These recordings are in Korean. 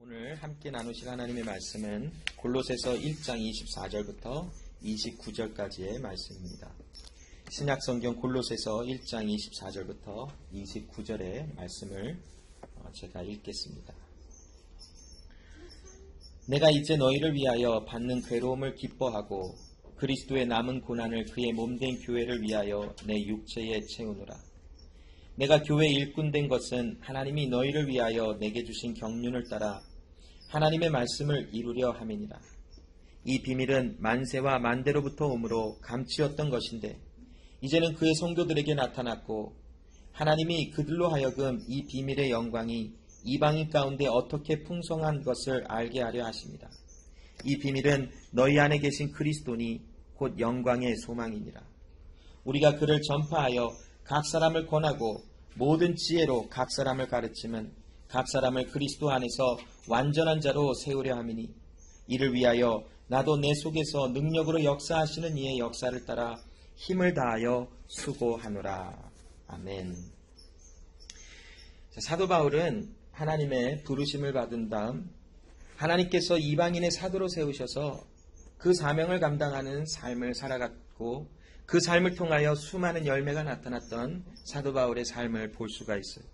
오늘 함께 나누실 하나님의 말씀은 골로새서 1장 24절부터 29절까지의 말씀입니다. 신약성경 골로새서 1장 24절부터 29절의 말씀을 제가 읽겠습니다. 내가 이제 너희를 위하여 받는 괴로움을 기뻐하고 그리스도의 남은 고난을 그의 몸된 교회를 위하여 내 육체에 채우노라. 내가 교회 일꾼된 것은 하나님이 너희를 위하여 내게 주신 경륜을 따라 하나님의 말씀을 이루려 함이니라. 이 비밀은 만세와 만대로부터 오므로 감추었던 것인데 이제는 그의 성도들에게 나타났고 하나님이 그들로 하여금 이 비밀의 영광이 이방인 가운데 어떻게 풍성한 것을 알게 하려 하십니다. 이 비밀은 너희 안에 계신 그리스도니 곧 영광의 소망이니라. 우리가 그를 전파하여 각 사람을 권하고 모든 지혜로 각 사람을 가르치면 각 사람을 그리스도 안에서 완전한 자로 세우려 함이니 이를 위하여 나도 내 속에서 능력으로 역사하시는 이의 역사를 따라 힘을 다하여 수고하노라. 아멘. 사도 바울은 하나님의 부르심을 받은 다음 하나님께서 이방인의 사도로 세우셔서 그 사명을 감당하는 삶을 살아갔고 그 삶을 통하여 수많은 열매가 나타났던 사도 바울의 삶을 볼 수가 있어요.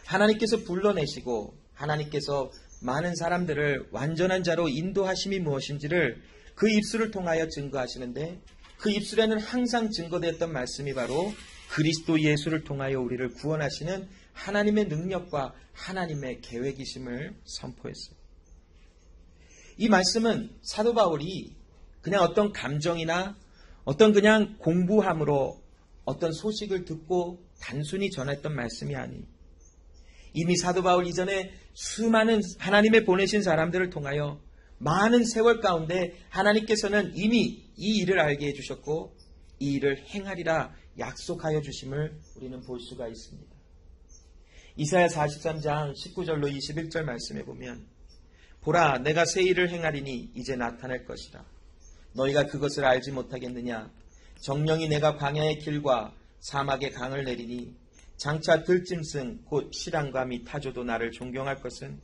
하나님께서 불러내시고 하나님께서 많은 사람들을 완전한 자로 인도하심이 무엇인지를 그 입술을 통하여 증거하시는데 그 입술에는 항상 증거되었던 말씀이 바로 그리스도 예수를 통하여 우리를 구원하시는 하나님의 능력과 하나님의 계획이심을 선포했어요. 이 말씀은 사도 바울이 그냥 어떤 감정이나 어떤 그냥 공부함으로 어떤 소식을 듣고 단순히 전했던 말씀이 아니 이미 사도 바울 이전에 수많은 하나님의 보내신 사람들을 통하여 많은 세월 가운데 하나님께서는 이미 이 일을 알게 해주셨고 이 일을 행하리라 약속하여 주심을 우리는 볼 수가 있습니다. 이사야 43장 19절로 21절 말씀에 보면 보라 내가 새 일을 행하리니 이제 나타날 것이라. 너희가 그것을 알지 못하겠느냐. 정령이 내가 광야의 길과 사막의 강을 내리니 장차 들짐승 곧 실랑과 및 타조도 나를 존경할 것은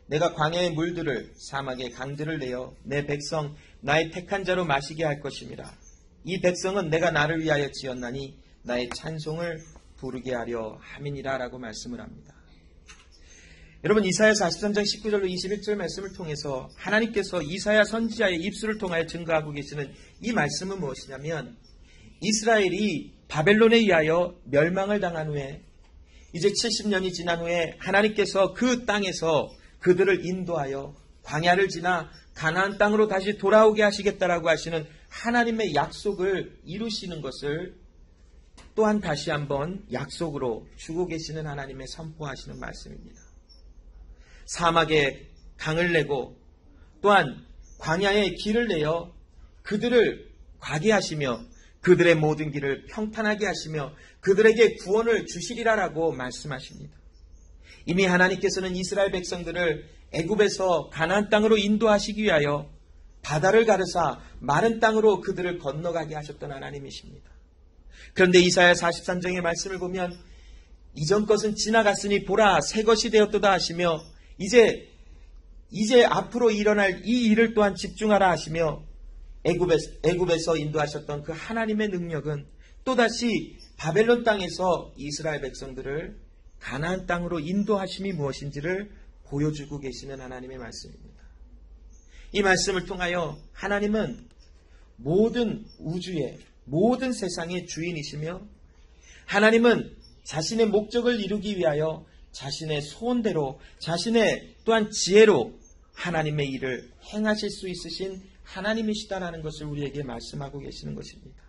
내가 광야의 물들을 사막의 강들을 내어 내 백성 나의 택한 자로 마시게 할 것임이라. 이 백성은 내가 나를 위하여 지었나니 나의 찬송을 부르게 하려 함이니라 라고 말씀을 합니다. 여러분 이사야 43장 19절로 21절 말씀을 통해서 하나님께서 이사야 선지자의 입술을 통하여 증거하고 계시는 이 말씀은 무엇이냐면 이스라엘이 바벨론에 의하여 멸망을 당한 후에 이제 70년이 지난 후에 하나님께서 그 땅에서 그들을 인도하여 광야를 지나 가나안 땅으로 다시 돌아오게 하시겠다라고 하시는 하나님의 약속을 이루시는 것을 또한 다시 한번 약속으로 주고 계시는 하나님의 선포하시는 말씀입니다. 사막에 강을 내고 또한 광야에 길을 내어 그들을 가게 하시며 그들의 모든 길을 평탄하게 하시며 그들에게 구원을 주시리라라고 말씀하십니다. 이미 하나님께서는 이스라엘 백성들을 애굽에서 가나안 땅으로 인도하시기 위하여 바다를 가르사 마른 땅으로 그들을 건너가게 하셨던 하나님이십니다. 그런데 이사야 43장의 말씀을 보면 이전 것은 지나갔으니 보라 새 것이 되었도다 하시며 이제 앞으로 일어날 이 일을 또한 집중하라 하시며 애굽에서 인도하셨던 그 하나님의 능력은 또다시 바벨론 땅에서 이스라엘 백성들을 가나안 땅으로 인도하심이 무엇인지를 보여주고 계시는 하나님의 말씀입니다. 이 말씀을 통하여 하나님은 모든 우주의 모든 세상의 주인이시며 하나님은 자신의 목적을 이루기 위하여 자신의 소원대로 자신의 또한 지혜로 하나님의 일을 행하실 수 있으신 하나님이시다라는 것을 우리에게 말씀하고 계시는 것입니다.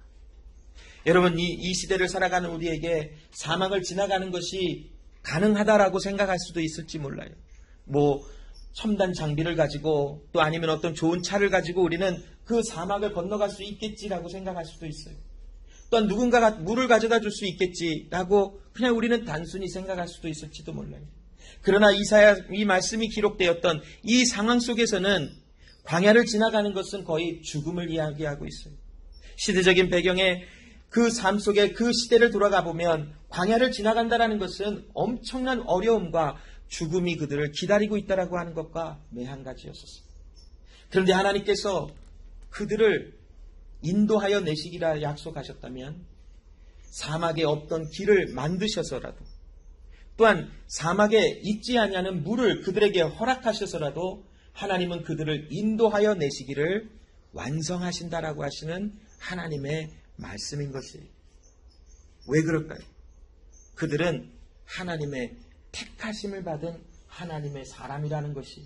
여러분 이 시대를 살아가는 우리에게 사막을 지나가는 것이 가능하다라고 생각할 수도 있을지 몰라요. 첨단 장비를 가지고 또 아니면 어떤 좋은 차를 가지고 우리는 그 사막을 건너갈 수 있겠지라고 생각할 수도 있어요. 또한 누군가가 물을 가져다 줄 수 있겠지라고 그냥 우리는 단순히 생각할 수도 있을지도 몰라요. 그러나 이사야 이 말씀이 기록되었던 이 상황 속에서는 광야를 지나가는 것은 거의 죽음을 이야기하고 있어요. 시대적인 배경에 그 삶 속에 그 시대를 돌아가 보면 광야를 지나간다는 것은 엄청난 어려움과 죽음이 그들을 기다리고 있다라고 하는 것과 매한 가지였었어요. 그런데 하나님께서 그들을 인도하여 내시기라 약속하셨다면 사막에 없던 길을 만드셔서라도, 또한 사막에 있지 아니하는 물을 그들에게 허락하셔서라도 하나님은 그들을 인도하여 내시기를 완성하신다라고 하시는 하나님의 말씀인 것이에요. 왜 그럴까요? 그들은 하나님의 택하심을 받은 하나님의 사람이라는 것이,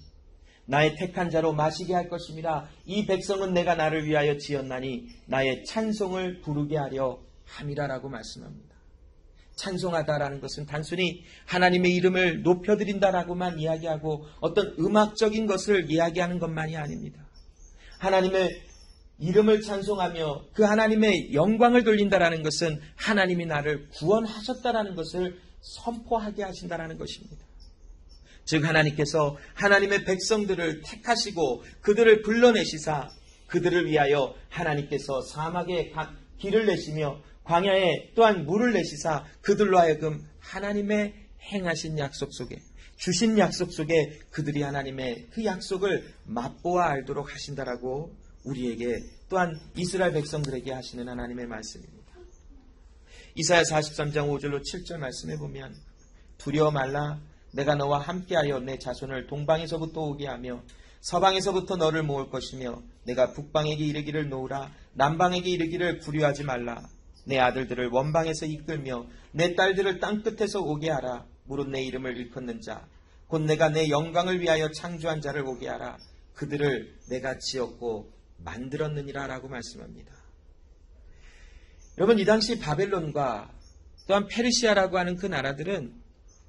나의 택한 자로 마시게 할 것임이라. 이 백성은 내가 나를 위하여 지었나니 나의 찬송을 부르게 하려 함이라라고 말씀합니다. 찬송하다라는 것은 단순히 하나님의 이름을 높여드린다라고만 이야기하고 어떤 음악적인 것을 이야기하는 것만이 아닙니다. 하나님의 이름을 찬송하며 그 하나님의 영광을 돌린다라는 것은 하나님이 나를 구원하셨다라는 것을 선포하게 하신다라는 것입니다. 즉 하나님께서 하나님의 백성들을 택하시고 그들을 불러내시사 그들을 위하여 하나님께서 사막에 길을 내시며 광야에 또한 물을 내시사 그들로 하여금 하나님의 행하신 약속 속에, 주신 약속 속에 그들이 하나님의 그 약속을 맛보아 알도록 하신다라고 우리에게, 또한 이스라엘 백성들에게 하시는 하나님의 말씀입니다. 이사야 43장 5절로 7절 말씀해 보면, 두려워 말라, 내가 너와 함께하여 내 자손을 동방에서부터 오게 하며 서방에서부터 너를 모을 것이며 내가 북방에게 이르기를 놓으라, 남방에게 이르기를 구려하지 말라. 내 아들들을 원방에서 이끌며 내 딸들을 땅끝에서 오게 하라. 무릇 내 이름을 일컫는 자, 곧 내가 내 영광을 위하여 창조한 자를 오게 하라. 그들을 내가 지었고 만들었느니라 라고 말씀합니다. 여러분, 이 당시 바벨론과 또한 페르시아라고 하는 그 나라들은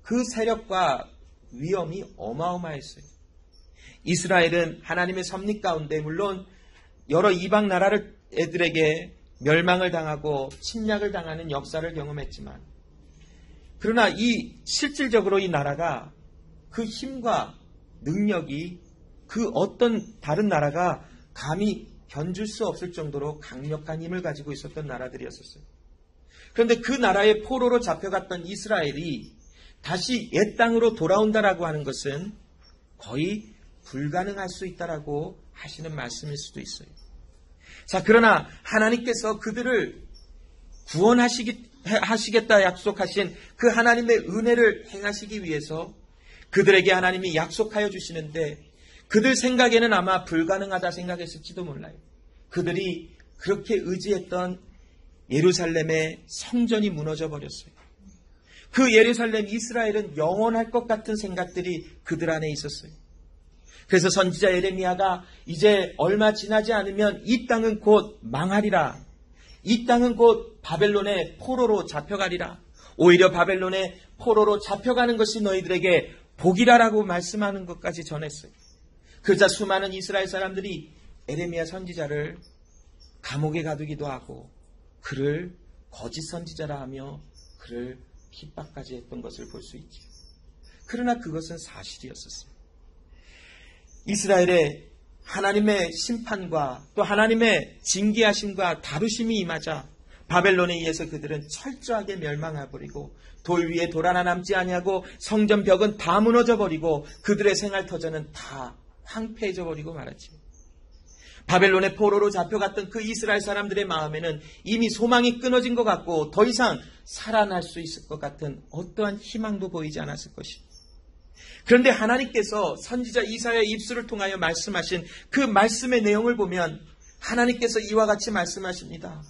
그 세력과 위험이 어마어마했어요. 이스라엘은 하나님의 섭리 가운데 물론 여러 이방 나라를 애들에게 멸망을 당하고 침략을 당하는 역사를 경험했지만, 그러나 실질적으로 이 나라가 그 힘과 능력이 그 어떤 다른 나라가 감히 견줄 수 없을 정도로 강력한 힘을 가지고 있었던 나라들이었어요. 그런데 그 나라의 포로로 잡혀갔던 이스라엘이 다시 옛 땅으로 돌아온다라고 하는 것은 거의 불가능할 수 있다라고 하시는 말씀일 수도 있어요. 자, 그러나 하나님께서 그들을 구원하시겠다 약속하신 그 하나님의 은혜를 행하시기 위해서 그들에게 하나님이 약속하여 주시는데, 그들 생각에는 아마 불가능하다 생각했을지도 몰라요. 그들이 그렇게 의지했던 예루살렘의 성전이 무너져 버렸어요. 그 예루살렘 이스라엘은 영원할 것 같은 생각들이 그들 안에 있었어요. 그래서 선지자 예레미야가 이제 얼마 지나지 않으면 이 땅은 곧 망하리라. 이 땅은 곧 바벨론의 포로로 잡혀가리라. 오히려 바벨론의 포로로 잡혀가는 것이 너희들에게 복이라라고 말씀하는 것까지 전했어요. 그러자 수많은 이스라엘 사람들이 예레미야 선지자를 감옥에 가두기도 하고 그를 거짓 선지자라 하며 그를 핍박까지 했던 것을 볼 수 있죠. 그러나 그것은 사실이었었어요. 이스라엘의 하나님의 심판과 또 하나님의 징계하심과 다루심이 임하자 바벨론에 의해서 그들은 철저하게 멸망해버리고 돌 위에 돌 하나 남지 아니하고 성전 벽은 다 무너져버리고 그들의 생활터전은 다 황폐해져버리고 말았죠. 바벨론의 포로로 잡혀갔던 그 이스라엘 사람들의 마음에는 이미 소망이 끊어진 것 같고 더 이상 살아날 수 있을 것 같은 어떠한 희망도 보이지 않았을 것입니다. 그런데 하나님께서 선지자 이사야의 입술을 통하여 말씀하신 그 말씀의 내용을 보면 하나님께서 이와 같이 말씀하십니다.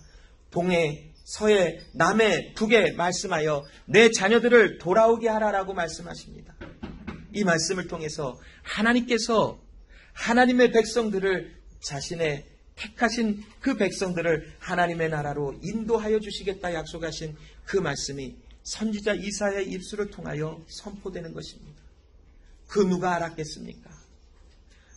동해, 서해, 남해, 북에 말씀하여 내 자녀들을 돌아오게 하라라고 말씀하십니다. 이 말씀을 통해서 하나님께서 하나님의 백성들을, 자신의 택하신 그 백성들을 하나님의 나라로 인도하여 주시겠다 약속하신 그 말씀이 선지자 이사야의 입술을 통하여 선포되는 것입니다. 그 누가 알았겠습니까?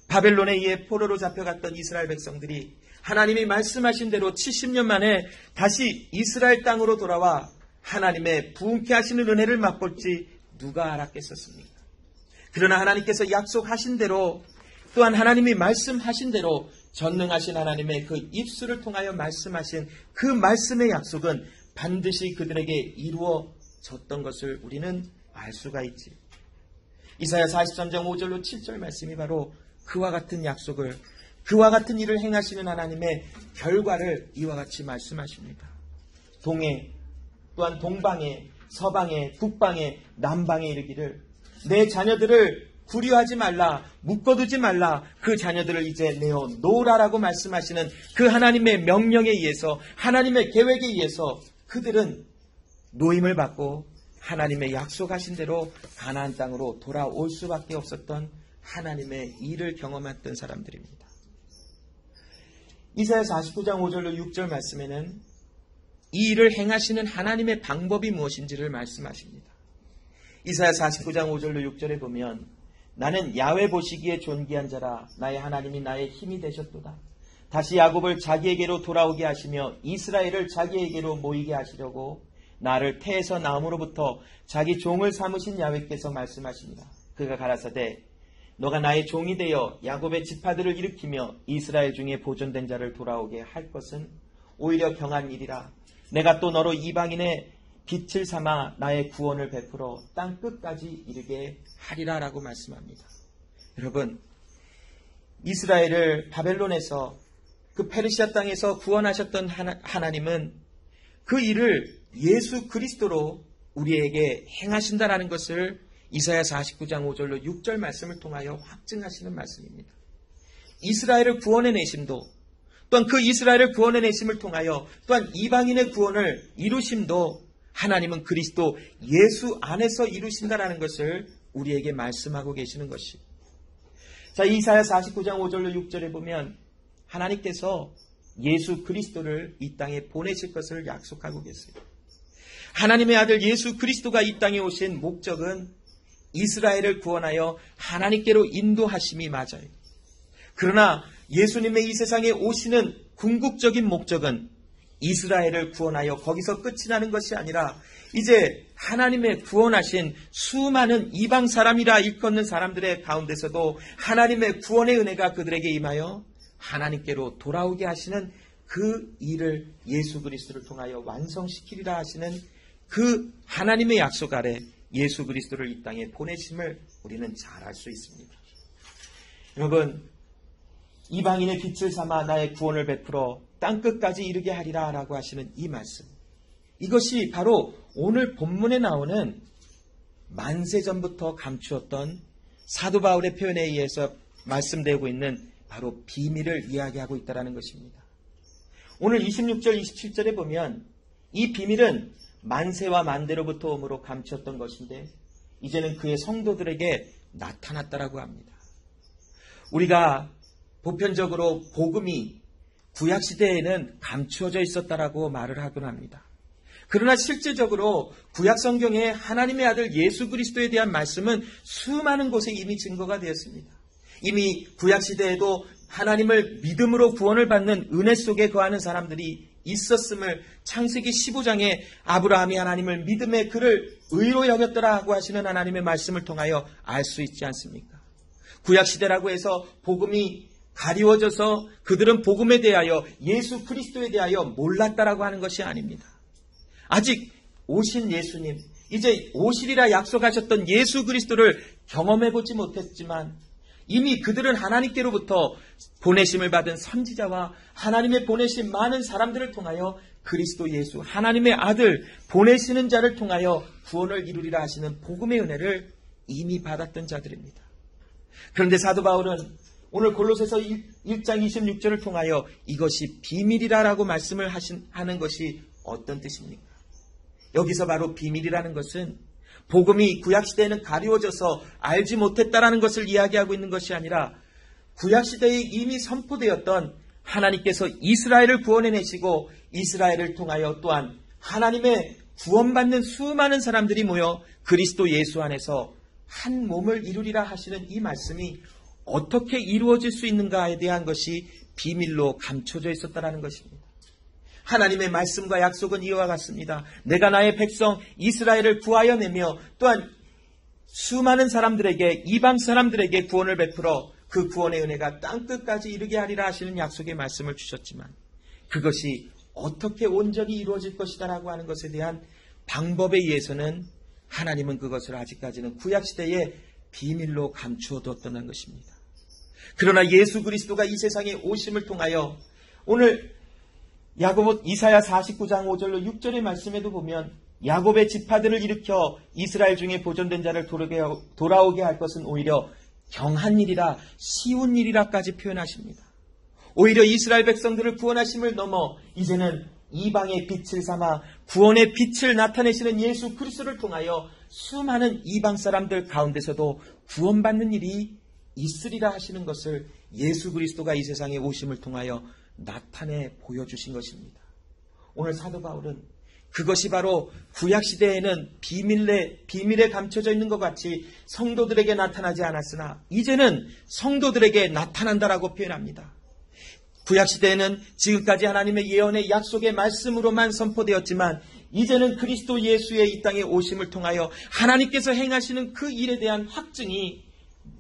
바벨론에 의해 포로로 잡혀갔던 이스라엘 백성들이 하나님이 말씀하신 대로 70년 만에 다시 이스라엘 땅으로 돌아와 하나님의 부흥케 하시는 은혜를 맛볼지 누가 알았겠었습니까? 그러나 하나님께서 약속하신 대로, 또한 하나님이 말씀하신 대로 전능하신 하나님의 그 입술을 통하여 말씀하신 그 말씀의 약속은 반드시 그들에게 이루어졌던 것을 우리는 알 수가 있지. 이사야 43장 5절로 7절 말씀이 바로 그와 같은 약속을, 그와 같은 일을 행하시는 하나님의 결과를 이와 같이 말씀하십니다. 동해, 또한 동방에, 서방에, 북방에, 남방에 이르기를 내 자녀들을 구려하지 말라, 묶어두지 말라, 그 자녀들을 이제 내어 놓으라라고 말씀하시는 그 하나님의 명령에 의해서, 하나님의 계획에 의해서 그들은 노임을 받고 하나님의 약속하신 대로 가나안 땅으로 돌아올 수밖에 없었던 하나님의 일을 경험했던 사람들입니다. 이사야 49장 5절로 6절 말씀에는 이 일을 행하시는 하나님의 방법이 무엇인지를 말씀하십니다. 이사야 49장 5절로 6절에 보면 나는 야훼 보시기에 존귀한 자라, 나의 하나님이 나의 힘이 되셨도다. 다시 야곱을 자기에게로 돌아오게 하시며 이스라엘을 자기에게로 모이게 하시려고 나를 태에서 나음으로부터 자기 종을 삼으신 야훼께서 말씀하십니다. 그가 가라사대 너가 나의 종이 되어 야곱의 지파들을 일으키며 이스라엘 중에 보존된 자를 돌아오게 할 것은 오히려 경한 일이라. 내가 또 너로 이방인의 빛을 삼아 나의 구원을 베풀어 땅 끝까지 이르게 하리라 라고 말씀합니다. 여러분, 이스라엘을 바벨론에서 그 페르시아 땅에서 구원하셨던 하나님은 그 일을 예수 그리스도로 우리에게 행하신다라는 것을 이사야 49장 5절로 6절 말씀을 통하여 확증하시는 말씀입니다. 이스라엘을 구원해내심도, 또한 그 이스라엘을 구원해내심을 통하여 또한 이방인의 구원을 이루심도 하나님은 그리스도 예수 안에서 이루신다라는 것을 우리에게 말씀하고 계시는 것이. 자, 이사야 49장 5절로 6절에 보면 하나님께서 예수 그리스도를 이 땅에 보내실 것을 약속하고 계세요. 하나님의 아들 예수 그리스도가 이 땅에 오신 목적은 이스라엘을 구원하여 하나님께로 인도하심이 맞아요. 그러나 예수님의 이 세상에 오시는 궁극적인 목적은 이스라엘을 구원하여 거기서 끝이 나는 것이 아니라 이제 하나님의 구원하신 수많은 이방 사람이라 일컫는 사람들의 가운데서도 하나님의 구원의 은혜가 그들에게 임하여 하나님께로 돌아오게 하시는 그 일을 예수 그리스도를 통하여 완성시키리라 하시는 그 하나님의 약속 아래 예수 그리스도를 이 땅에 보내심을 우리는 잘 알 수 있습니다. 여러분, 이방인의 빛을 삼아 나의 구원을 베풀어 땅끝까지 이르게 하리라 라고 하시는 이 말씀, 이것이 바로 오늘 본문에 나오는 만세전부터 감추었던 사도 바울의 표현에 의해서 말씀되고 있는 바로 비밀을 이야기하고 있다는 것입니다. 오늘 26절 27절에 보면 이 비밀은 만세와 만대로부터 오므로 감추었던 것인데 이제는 그의 성도들에게 나타났다라고 합니다. 우리가 보편적으로 복음이 구약시대에는 감추어져 있었다라고 말을 하곤 합니다. 그러나 실제적으로 구약성경에 하나님의 아들 예수 그리스도에 대한 말씀은 수많은 곳에 이미 증거가 되었습니다. 이미 구약시대에도 하나님을 믿음으로 구원을 받는 은혜 속에 거하는 사람들이 있었음을 창세기 15장에 아브라함이 하나님을 믿음에 그를 의로 여겼더라고 하시는 하나님의 말씀을 통하여 알 수 있지 않습니까? 구약시대라고 해서 복음이 가리워져서 그들은 복음에 대하여 예수 그리스도에 대하여 몰랐다라고 하는 것이 아닙니다. 아직 오신 예수님, 이제 오시리라 약속하셨던 예수 그리스도를 경험해보지 못했지만 이미 그들은 하나님께로부터 보내심을 받은 선지자와 하나님의 보내신 많은 사람들을 통하여 그리스도 예수, 하나님의 아들, 보내시는 자를 통하여 구원을 이루리라 하시는 복음의 은혜를 이미 받았던 자들입니다. 그런데 사도 바울은 오늘 골로새서 1장 26절을 통하여 이것이 비밀이라고 말씀을 하는 것이 어떤 뜻입니까? 여기서 바로 비밀이라는 것은 복음이 구약시대에는 가리워져서 알지 못했다라는 것을 이야기하고 있는 것이 아니라 구약시대에 이미 선포되었던 하나님께서 이스라엘을 구원해내시고 이스라엘을 통하여 또한 하나님의 구원받는 수많은 사람들이 모여 그리스도 예수 안에서 한 몸을 이루리라 하시는 이 말씀이 어떻게 이루어질 수 있는가에 대한 것이 비밀로 감춰져 있었다라는 것입니다. 하나님의 말씀과 약속은 이와 같습니다. 내가 나의 백성 이스라엘을 구하여 내며 또한 수많은 사람들에게, 이방 사람들에게 구원을 베풀어 그 구원의 은혜가 땅끝까지 이르게 하리라 하시는 약속의 말씀을 주셨지만 그것이 어떻게 온전히 이루어질 것이다라고 하는 것에 대한 방법에 의해서는 하나님은 그것을 아직까지는 구약시대에 비밀로 감추어 두었던 것입니다. 그러나 예수 그리스도가 이 세상에 오심을 통하여 오늘 이사야 49장 5절로 6절의 말씀에도 보면 야곱의 지파들을 일으켜 이스라엘 중에 보존된 자를 돌아오게 할 것은 오히려 경한 일이라 쉬운 일이라까지 표현하십니다. 오히려 이스라엘 백성들을 구원하심을 넘어 이제는 이방의 빛을 삼아 구원의 빛을 나타내시는 예수 그리스도를 통하여 수많은 이방 사람들 가운데서도 구원받는 일이 있으리라 하시는 것을 예수 그리스도가 이 세상에 오심을 통하여 나타내 보여주신 것입니다. 오늘 사도 바울은 그것이 바로 구약시대에는 비밀에 감춰져 있는 것 같이 성도들에게 나타나지 않았으나 이제는 성도들에게 나타난다라고 표현합니다. 구약시대에는 지금까지 하나님의 예언의 약속의 말씀으로만 선포되었지만 이제는 그리스도 예수의 이 땅에 오심을 통하여 하나님께서 행하시는 그 일에 대한 확증이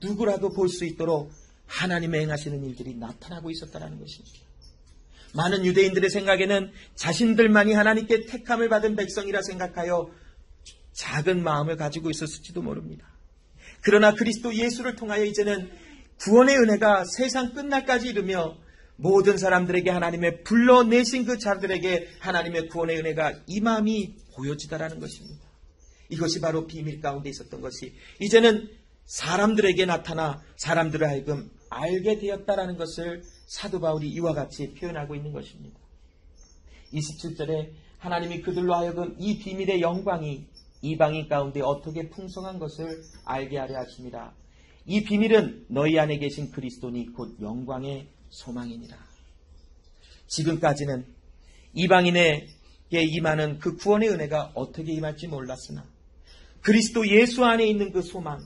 누구라도 볼 수 있도록 하나님의 행하시는 일들이 나타나고 있었다는 것입니다. 많은 유대인들의 생각에는 자신들만이 하나님께 택함을 받은 백성이라 생각하여 작은 마음을 가지고 있었을지도 모릅니다. 그러나 그리스도 예수를 통하여 이제는 구원의 은혜가 세상 끝날까지 이르며 모든 사람들에게 하나님의 불러내신 그 자들에게 하나님의 구원의 은혜가 임함이 보여지다라는 것입니다. 이것이 바로 비밀 가운데 있었던 것이 이제는 사람들에게 나타나 사람들을 하여금 알게 되었다라는 것을 사도 바울이 이와 같이 표현하고 있는 것입니다. 27절에 하나님이 그들로 하여금 이 비밀의 영광이 이방인 가운데 어떻게 풍성한 것을 알게 하려 하심이라. 이 비밀은 너희 안에 계신 그리스도니 곧 영광의 소망이니라. 지금까지는 이방인에게 임하는 그 구원의 은혜가 어떻게 임할지 몰랐으나 그리스도 예수 안에 있는 그 소망,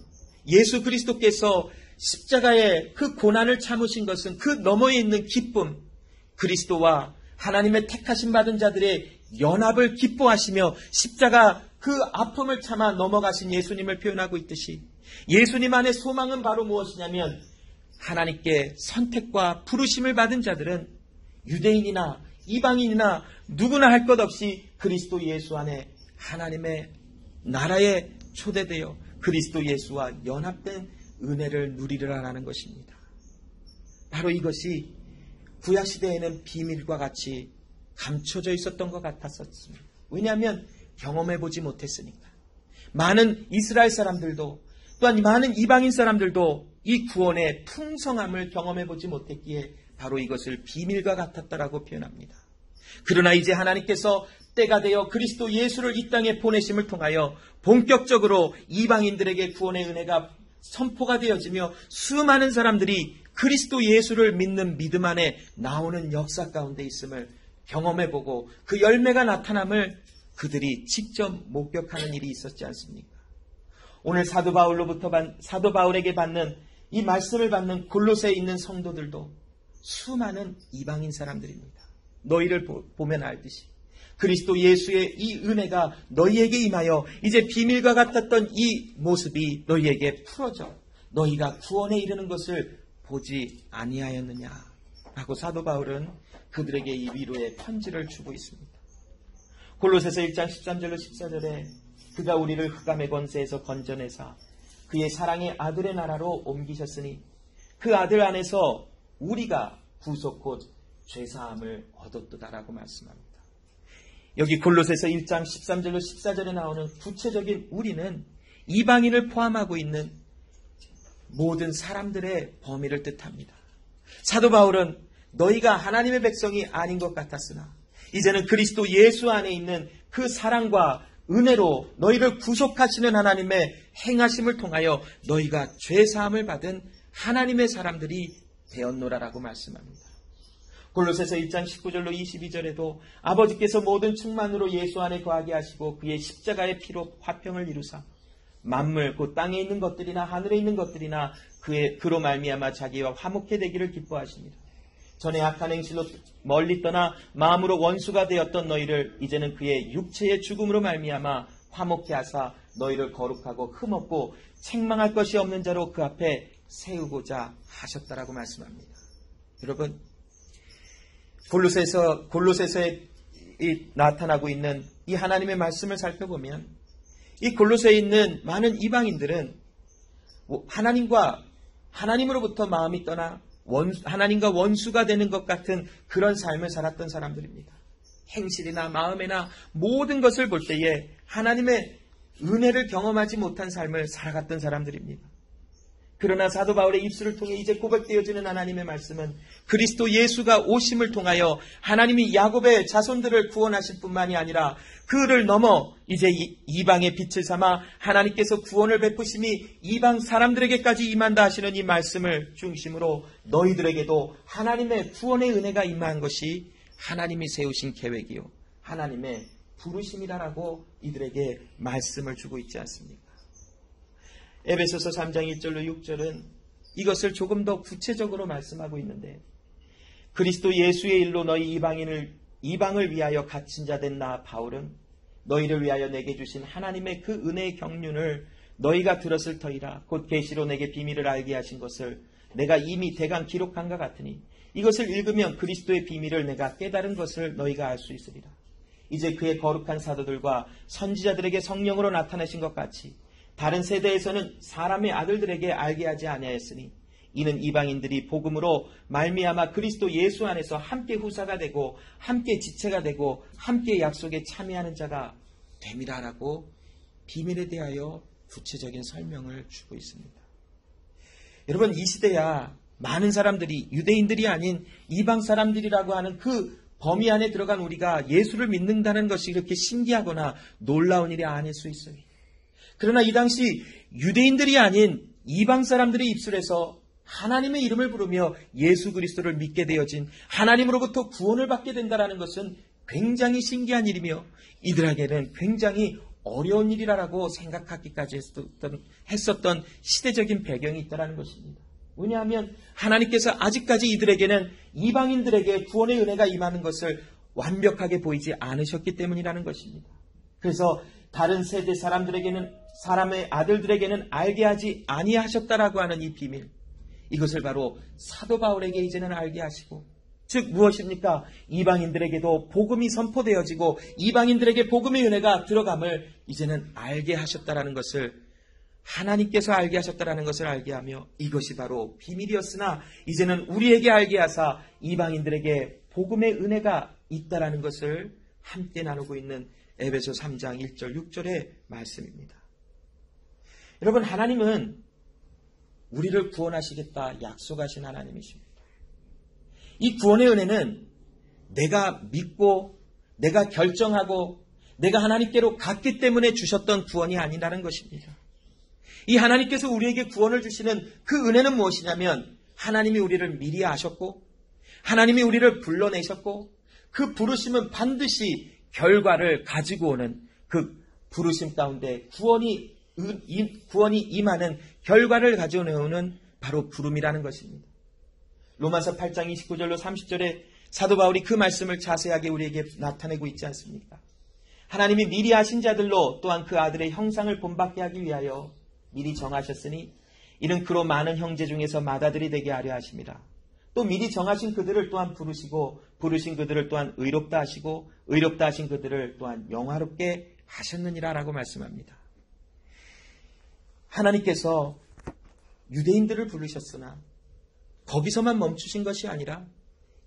예수 그리스도께서 십자가의 그 고난을 참으신 것은 그 너머에 있는 기쁨, 그리스도와 하나님의 택하심 받은 자들의 연합을 기뻐하시며 십자가 그 아픔을 참아 넘어가신 예수님을 표현하고 있듯이 예수님 안의 소망은 바로 무엇이냐면 하나님께 선택과 부르심을 받은 자들은 유대인이나 이방인이나 누구나 할 것 없이 그리스도 예수 안에 하나님의 나라에 초대되어 그리스도 예수와 연합된 은혜를 누리리라는 것입니다. 바로 이것이 구약시대에는 비밀과 같이 감춰져 있었던 것 같았었습니다. 왜냐하면 경험해보지 못했으니까. 많은 이스라엘 사람들도 또한 많은 이방인 사람들도 이 구원의 풍성함을 경험해보지 못했기에 바로 이것을 비밀과 같았다라고 표현합니다. 그러나 이제 하나님께서 때가 되어 그리스도 예수를 이 땅에 보내심을 통하여 본격적으로 이방인들에게 구원의 은혜가 선포가 되어지며 수많은 사람들이 그리스도 예수를 믿는 믿음 안에 나오는 역사 가운데 있음을 경험해보고 그 열매가 나타남을 그들이 직접 목격하는 일이 있었지 않습니까? 오늘 사도 바울에게 받는 이 말씀을 받는 골로새에 있는 성도들도 수많은 이방인 사람들입니다. 너희를 보면 알듯이 그리스도 예수의 이 은혜가 너희에게 임하여 이제 비밀과 같았던 이 모습이 너희에게 풀어져 너희가 구원에 이르는 것을 보지 아니하였느냐 라고 사도 바울은 그들에게 이 위로의 편지를 주고 있습니다. 골로새서 1장 13절로 14절에 그가 우리를 흑암의 권세에서 건져내사 그의 사랑의 아들의 나라로 옮기셨으니 그 아들 안에서 우리가 구속 곧 죄사함을 얻었도다라고 말씀합니다. 여기 골로새서 1장 13절로 14절에 나오는 구체적인 우리는 이방인을 포함하고 있는 모든 사람들의 범위를 뜻합니다. 사도 바울은 너희가 하나님의 백성이 아닌 것 같았으나 이제는 그리스도 예수 안에 있는 그 사랑과 은혜로 너희를 구속하시는 하나님의 행하심을 통하여 너희가 죄사함을 받은 하나님의 사람들이 되었노라라고 말씀합니다. 골로새서 1장 19절로 22절에도 아버지께서 모든 충만으로 예수 안에 거하게 하시고 그의 십자가의 피로 화평을 이루사 만물 곧 땅에 있는 것들이나 하늘에 있는 것들이나 그로 말미암아 자기와 화목해 되기를 기뻐하십니다. 전에 악한 행실로 멀리 떠나 마음으로 원수가 되었던 너희를 이제는 그의 육체의 죽음으로 말미암아 화목해 하사 너희를 거룩하고 흠없고 책망할 것이 없는 자로 그 앞에 세우고자 하셨다라고 말씀합니다. 여러분, 골로새서에 나타나고 있는 이 하나님의 말씀을 살펴보면 이 골로새에 있는 많은 이방인들은 하나님으로부터 마음이 떠나 하나님과 원수가 되는 것 같은 그런 삶을 살았던 사람들입니다. 행실이나 마음이나 모든 것을 볼 때에 하나님의 은혜를 경험하지 못한 삶을 살아갔던 사람들입니다. 그러나 사도 바울의 입술을 통해 이제 고백되어지는 하나님의 말씀은 그리스도 예수가 오심을 통하여 하나님이 야곱의 자손들을 구원하실 뿐만이 아니라 그를 넘어 이제 이방의 빛을 삼아 하나님께서 구원을 베푸심이 이방 사람들에게까지 임한다 하시는 이 말씀을 중심으로 너희들에게도 하나님의 구원의 은혜가 임한 것이 하나님이 세우신 계획이요 하나님의 부르심이라고 이들에게 말씀을 주고 있지 않습니까? 에베소서 3장 1절로 6절은 이것을 조금 더 구체적으로 말씀하고 있는데 그리스도 예수의 일로 너희 이방을 위하여 갇힌 자 된 나 바울은 너희를 위하여 내게 주신 하나님의 그 은혜의 경륜을 너희가 들었을 터이라 곧 계시로 내게 비밀을 알게 하신 것을 내가 이미 대강 기록한 것 같으니 이것을 읽으면 그리스도의 비밀을 내가 깨달은 것을 너희가 알 수 있으리라. 이제 그의 거룩한 사도들과 선지자들에게 성령으로 나타내신 것 같이 다른 세대에서는 사람의 아들들에게 알게 하지 아니하였으니 이는 이방인들이 복음으로 말미암아 그리스도 예수 안에서 함께 후사가 되고 함께 지체가 되고 함께 약속에 참여하는 자가 됨이라라고 비밀에 대하여 구체적인 설명을 주고 있습니다. 여러분, 이 시대야 많은 사람들이 유대인들이 아닌 이방 사람들이라고 하는 그 범위 안에 들어간 우리가 예수를 믿는다는 것이 그렇게 신기하거나 놀라운 일이 아닐 수 있어요. 그러나 이 당시 유대인들이 아닌 이방 사람들의 입술에서 하나님의 이름을 부르며 예수 그리스도를 믿게 되어진 하나님으로부터 구원을 받게 된다는 것은 굉장히 신기한 일이며 이들에게는 굉장히 어려운 일이라고 생각하기까지 했었던 시대적인 배경이 있다는 것입니다. 왜냐하면 하나님께서 아직까지 이들에게는 이방인들에게 구원의 은혜가 임하는 것을 완벽하게 보이지 않으셨기 때문이라는 것입니다. 그래서 다른 세대 사람의 아들들에게는 알게 하지 아니하셨다라고 하는 이 비밀, 이것을 바로 사도 바울에게 이제는 알게 하시고, 즉 무엇입니까? 이방인들에게도 복음이 선포되어지고 이방인들에게 복음의 은혜가 들어감을 이제는 알게 하셨다라는 것을, 하나님께서 알게 하셨다라는 것을 알게 하며, 이것이 바로 비밀이었으나 이제는 우리에게 알게 하사 이방인들에게 복음의 은혜가 있다라는 것을 함께 나누고 있는 에베소 3장 1절 6절의 말씀입니다. 여러분, 하나님은 우리를 구원하시겠다 약속하신 하나님이십니다. 이 구원의 은혜는 내가 믿고 내가 결정하고 내가 하나님께로 갔기 때문에 주셨던 구원이 아니라는 것입니다. 이 하나님께서 우리에게 구원을 주시는 그 은혜는 무엇이냐면, 하나님이 우리를 미리 아셨고 하나님이 우리를 불러내셨고 그 부르심은 반드시 결과를 가지고 오는, 그 부르심 가운데 구원이 임하는 결과를 가져오는 바로 부름이라는 것입니다. 로마서 8장 29절로 30절에 사도 바울이 그 말씀을 자세하게 우리에게 나타내고 있지 않습니까? 하나님이 미리 아신 자들로 또한 그 아들의 형상을 본받게 하기 위하여 미리 정하셨으니 이는 그로 많은 형제 중에서 맏아들이 되게 하려 하심이라. 또 미리 정하신 그들을 또한 부르시고 부르신 그들을 또한 의롭다 하시고 의롭다 하신 그들을 또한 영화롭게 하셨느니라 라고 말씀합니다. 하나님께서 유대인들을 부르셨으나 거기서만 멈추신 것이 아니라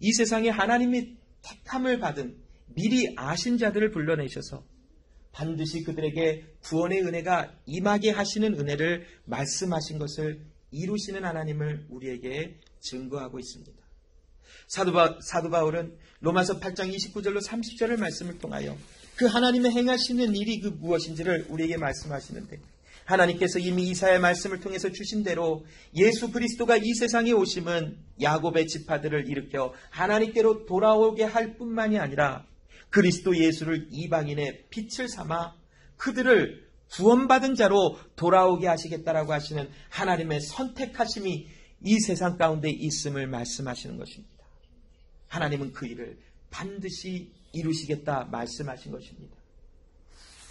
이 세상에 하나님이 택함을 받은 미리 아신 자들을 불러내셔서 반드시 그들에게 구원의 은혜가 임하게 하시는 은혜를 말씀하신 것을 이루시는 하나님을 우리에게 증거하고 있습니다. 사도 바울은 로마서 8장 29절로 30절의 말씀을 통하여 그 하나님의 행하시는 일이 그 무엇인지를 우리에게 말씀하시는데, 하나님께서 이미 이사야의 말씀을 통해서 주신 대로 예수 그리스도가 이 세상에 오심은 야곱의 지파들을 일으켜 하나님께로 돌아오게 할 뿐만이 아니라 그리스도 예수를 이방인의 빛을 삼아 그들을 구원받은 자로 돌아오게 하시겠다라고 하시는 하나님의 선택하심이 이 세상 가운데 있음을 말씀하시는 것입니다. 하나님은 그 일을 반드시 이루시겠다 말씀하신 것입니다.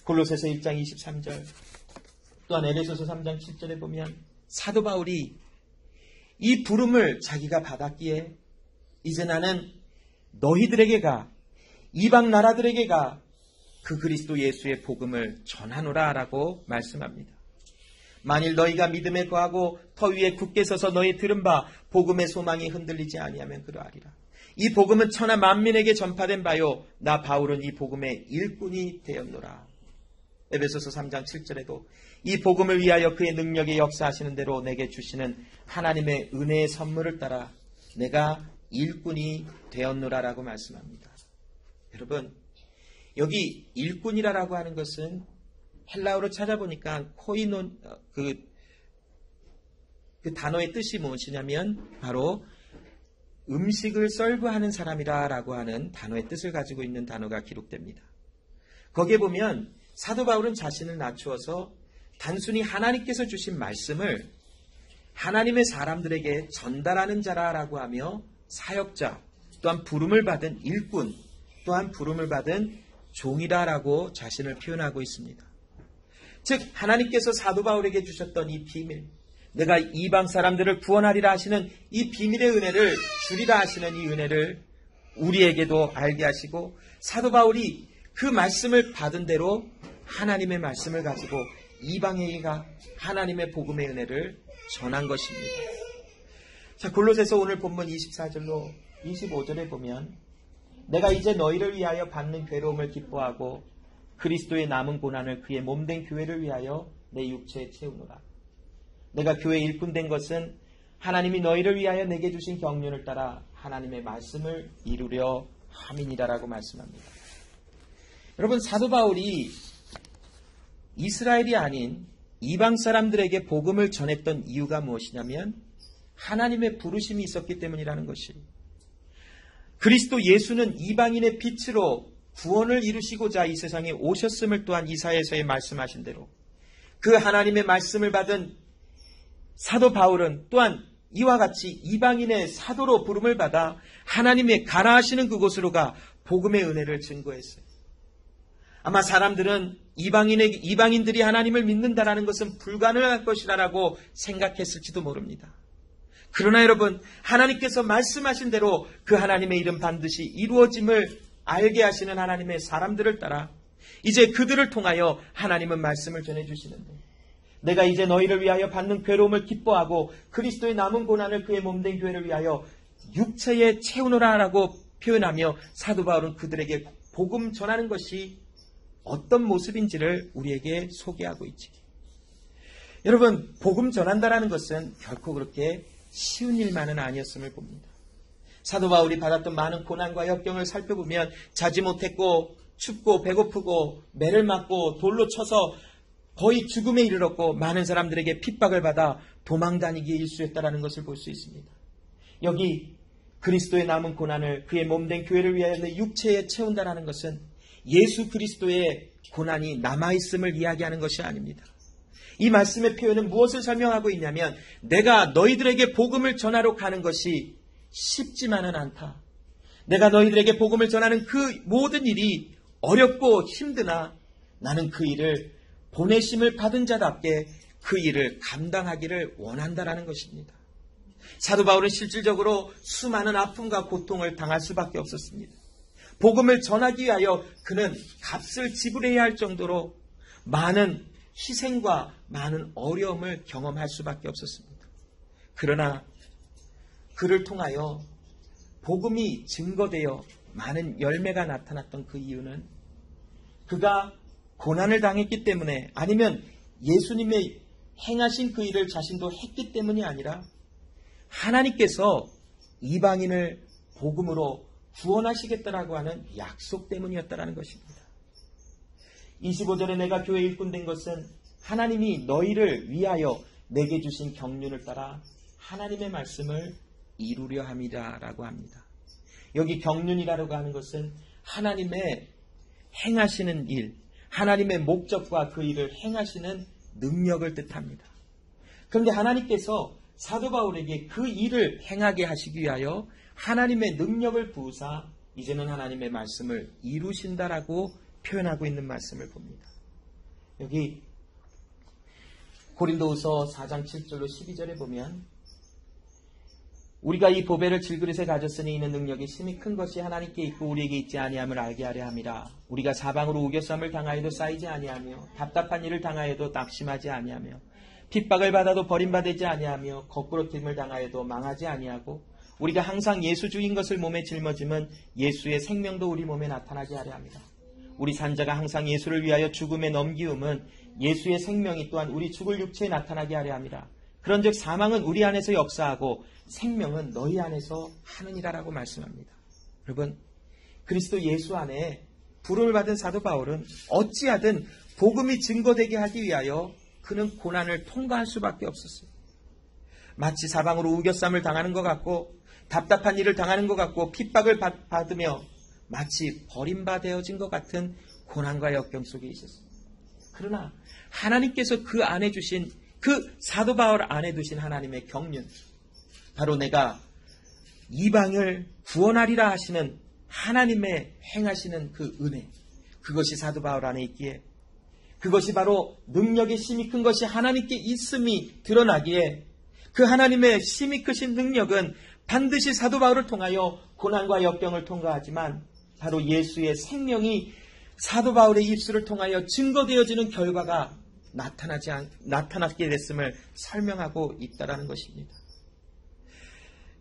골로새서 1장 23절, 또한 에베소서 3장 7절에 보면 사도 바울이 이 부름을 자기가 받았기에 이제 나는 너희들에게 가, 이방 나라들에게 가 그 그리스도 예수의 복음을 전하노라 라고 말씀합니다. 만일 너희가 믿음에 거하고 터 위에 굳게 서서 너희 들은 바 복음의 소망이 흔들리지 아니하면 그러하리라. 이 복음은 천하 만민에게 전파된 바요 나 바울은 이 복음의 일꾼이 되었노라. 에베소서 3장 7절에도 이 복음을 위하여 그의 능력에 역사하시는 대로 내게 주시는 하나님의 은혜의 선물을 따라 내가 일꾼이 되었노라라고 말씀합니다. 여러분, 여기 일꾼이라고 하는 것은 헬라어로 찾아보니까 코이논 그 단어의 뜻이 무엇이냐면 바로 음식을 썰구하는 사람이라고 하는 단어의 뜻을 가지고 있는 단어가 기록됩니다. 거기에 보면 사도 바울은 자신을 낮추어서 단순히 하나님께서 주신 말씀을 하나님의 사람들에게 전달하는 자라고 하며 사역자, 또한 부름을 받은 일꾼, 또한 부름을 받은 종이라고 자신을 표현하고 있습니다. 즉 하나님께서 사도 바울에게 주셨던 이 비밀, 내가 이방 사람들을 구원하리라 하시는 이 비밀의 은혜를 주리라 하시는 이 은혜를 우리에게도 알게 하시고 사도 바울이 그 말씀을 받은 대로 하나님의 말씀을 가지고 이방에게가 하나님의 복음의 은혜를 전한 것입니다. 자, 골로새서 오늘 본문 24절로 25절에 보면 내가 이제 너희를 위하여 받는 괴로움을 기뻐하고 그리스도의 남은 고난을 그의 몸된 교회를 위하여 내 육체에 채우노라. 내가 교회 일꾼 된 것은 하나님이 너희를 위하여 내게 주신 경륜을 따라 하나님의 말씀을 이루려 함이니라라고 말씀합니다. 여러분, 사도 바울이 이스라엘이 아닌 이방 사람들에게 복음을 전했던 이유가 무엇이냐면 하나님의 부르심이 있었기 때문이라는 것이, 그리스도 예수는 이방인의 빛으로 구원을 이루시고자 이 세상에 오셨음을 또한 이사야서에 말씀하신 대로 그 하나님의 말씀을 받은 사도 바울은 또한 이와 같이 이방인의 사도로 부름을 받아 하나님의 가라 하시는 그곳으로 가 복음의 은혜를 증거했어요. 아마 사람들은 이방인들이 하나님을 믿는다라는 것은 불가능할 것이라고 생각했을지도 모릅니다. 그러나 여러분, 하나님께서 말씀하신 대로 그 하나님의 일은 반드시 이루어짐을 알게 하시는 하나님의 사람들을 따라 이제 그들을 통하여 하나님은 말씀을 전해주시는데, 내가 이제 너희를 위하여 받는 괴로움을 기뻐하고 그리스도의 남은 고난을 그의 몸된 교회를 위하여 육체에 채우노라라고 표현하며 사도 바울은 그들에게 복음 전하는 것이 어떤 모습인지를 우리에게 소개하고 있지. 여러분, 복음 전한다라는 것은 결코 그렇게 쉬운 일만은 아니었음을 봅니다. 사도 바울이 받았던 많은 고난과 역경을 살펴보면 자지 못했고 춥고 배고프고 매를 맞고 돌로 쳐서 거의 죽음에 이르렀고 많은 사람들에게 핍박을 받아 도망다니기에 일쑤했다라는 것을 볼 수 있습니다. 여기 그리스도의 남은 고난을 그의 몸된 교회를 위하여 내 육체에 채운다라는 것은 예수 그리스도의 고난이 남아있음을 이야기하는 것이 아닙니다. 이 말씀의 표현은 무엇을 설명하고 있냐면 내가 너희들에게 복음을 전하러 가는 것이 쉽지만은 않다. 내가 너희들에게 복음을 전하는 그 모든 일이 어렵고 힘드나 나는 그 일을 보내심을 받은 자답게 그 일을 감당하기를 원한다라는 것입니다. 사도 바울은 실질적으로 수많은 아픔과 고통을 당할 수밖에 없었습니다. 복음을 전하기 위하여 그는 값을 지불해야 할 정도로 많은 희생과 많은 어려움을 경험할 수밖에 없었습니다. 그러나 그를 통하여 복음이 증거되어 많은 열매가 나타났던 그 이유는 그가 고난을 당했기 때문에, 아니면 예수님의 행하신 그 일을 자신도 했기 때문이 아니라 하나님께서 이방인을 복음으로 구원하시겠다라고 하는 약속 때문이었다라는 것입니다. 25절에 내가 교회 일꾼 된 것은 하나님이 너희를 위하여 내게 주신 경륜을 따라 하나님의 말씀을 이루려 함이라라고 합니다. 여기 경륜이라고 하는 것은 하나님의 행하시는 일, 하나님의 목적과 그 일을 행하시는 능력을 뜻합니다. 그런데 하나님께서 사도 바울에게 그 일을 행하게 하시기 위하여 하나님의 능력을 부으사 이제는 하나님의 말씀을 이루신다라고 표현하고 있는 말씀을 봅니다. 여기 고린도후서 4장 7절로 12절에 보면 우리가 이 보배를 질그릇에 가졌으니 이는 능력이 심히 큰 것이 하나님께 있고 우리에게 있지 아니함을 알게 하려 함이라. 우리가 사방으로 우겨쌈을 당하여도 쌓이지 아니하며 답답한 일을 당하여도 낙심하지 아니하며 핍박을 받아도 버림받지 아니하며 거꾸로 됨을 당하여도 망하지 아니하고 우리가 항상 예수 주인 것을 몸에 짊어짐은 예수의 생명도 우리 몸에 나타나게 하려 합니다. 우리 산자가 항상 예수를 위하여 죽음에 넘기움은 예수의 생명이 또한 우리 죽을 육체에 나타나게 하려 합니다. 그런즉 사망은 우리 안에서 역사하고 생명은 너희 안에서 하느니라라고 말씀합니다. 여러분, 그리스도 예수 안에 부름을 받은 사도 바울은 어찌하든 복음이 증거되게 하기 위하여 그는 고난을 통과할 수밖에 없었어요. 마치 사방으로 우겨쌈을 당하는 것 같고 답답한 일을 당하는 것 같고 핍박을 받으며 마치 버림받아진 것 같은 고난과 역경 속에 있었어요. 그러나 하나님께서 그 안에 주신, 그 사도 바울 안에 두신 하나님의 경륜, 바로 내가 이방을 구원하리라 하시는 하나님의 행하시는 그 은혜, 그것이 사도 바울 안에 있기에, 그것이 바로 능력의 힘이 큰 것이 하나님께 있음이 드러나기에, 그 하나님의 힘이 크신 능력은 반드시 사도 바울을 통하여 고난과 역경을 통과하지만 바로 예수의 생명이 사도 바울의 입술을 통하여 증거되어지는 결과가 나타나게 됐음을 설명하고 있다라는 것입니다.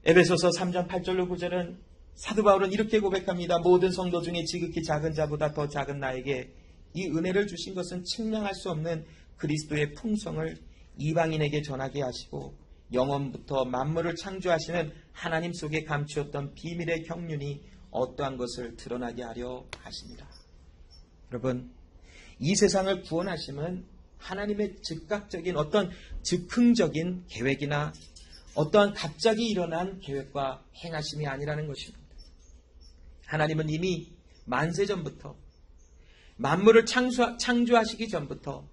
에베소서 3장 8절로 9절은 사도 바울은 이렇게 고백합니다. 모든 성도 중에 지극히 작은 자보다 더 작은 나에게 이 은혜를 주신 것은 측량할 수 없는 그리스도의 풍성을 이방인에게 전하게 하시고 영원부터 만물을 창조하시는 하나님 속에 감추었던 비밀의 경륜이 어떠한 것을 드러나게 하려 하십니다. 여러분, 이 세상을 구원하심은 하나님의 즉각적인 어떤 즉흥적인 계획이나 어떠한 갑자기 일어난 계획과 행하심이 아니라는 것입니다. 하나님은 이미 만세 전부터 만물을 창조하시기 전부터